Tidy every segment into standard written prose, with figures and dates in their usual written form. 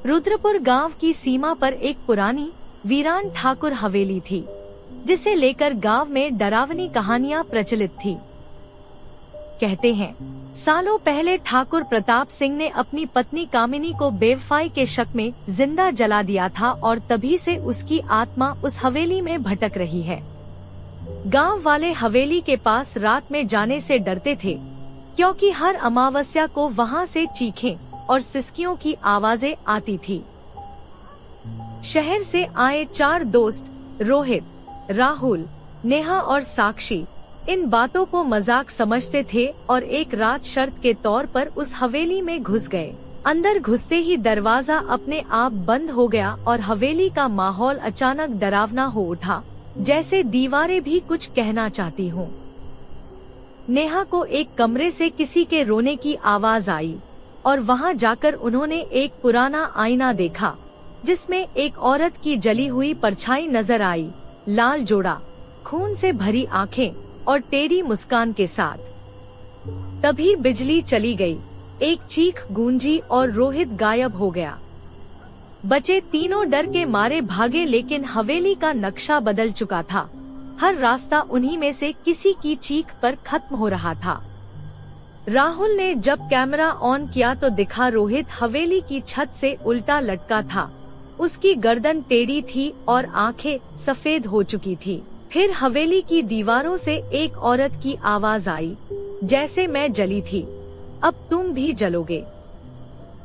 रुद्रपुर गांव की सीमा पर एक पुरानी वीरान ठाकुर हवेली थी, जिसे लेकर गांव में डरावनी कहानियां प्रचलित थी। कहते हैं, सालों पहले ठाकुर प्रताप सिंह ने अपनी पत्नी कामिनी को बेवफाई के शक में जिंदा जला दिया था और तभी से उसकी आत्मा उस हवेली में भटक रही है। गांव वाले हवेली के पास रात में जाने से डरते थे, क्योंकि हर अमावस्या को वहां से चीखें और सिसकियों की आवाजें आती थी। शहर से आए 4 दोस्त रोहित, राहुल, नेहा और साक्षी इन बातों को मजाक समझते थे और एक रात शर्त के तौर पर उस हवेली में घुस गए। अंदर घुसते ही दरवाजा अपने आप बंद हो गया और हवेली का माहौल अचानक डरावना हो उठा, जैसे दीवारें भी कुछ कहना चाहती हों। नेहा को एक कमरे से किसी के रोने की आवाज आई और वहां जाकर उन्होंने एक पुराना आईना देखा, जिसमें एक औरत की जली हुई परछाई नजर आई, लाल जोड़ा, खून से भरी आंखें और टेढ़ी मुस्कान के साथ। तभी बिजली चली गई, एक चीख गूंजी और रोहित गायब हो गया। बचे तीनों डर के मारे भागे, लेकिन हवेली का नक्शा बदल चुका था। हर रास्ता उन्हीं में से किसी की चीख पर खत्म हो रहा था। राहुल ने जब कैमरा ऑन किया तो दिखा रोहित हवेली की छत से उल्टा लटका था। उसकी गर्दन टेढ़ी थी और आंखें सफेद हो चुकी थी। फिर हवेली की दीवारों से एक औरत की आवाज आई, जैसे मैं जली थी, अब तुम भी जलोगे।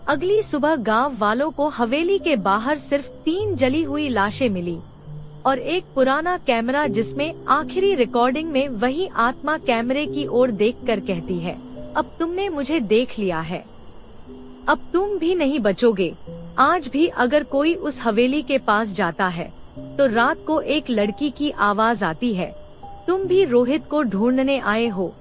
अगली सुबह गांव वालों को हवेली के बाहर सिर्फ 3 जली हुई लाशें मिली और एक पुराना कैमरा, जिसमें आखिरी रिकॉर्डिंग में वही आत्मा कैमरे की ओर देखकर कहती है, अब तुमने मुझे देख लिया है, अब तुम भी नहीं बचोगे। आज भी अगर कोई उस हवेली के पास जाता है तो रात को एक लड़की की आवाज आती है, तुम भी रोहित को ढूंढने आए हो।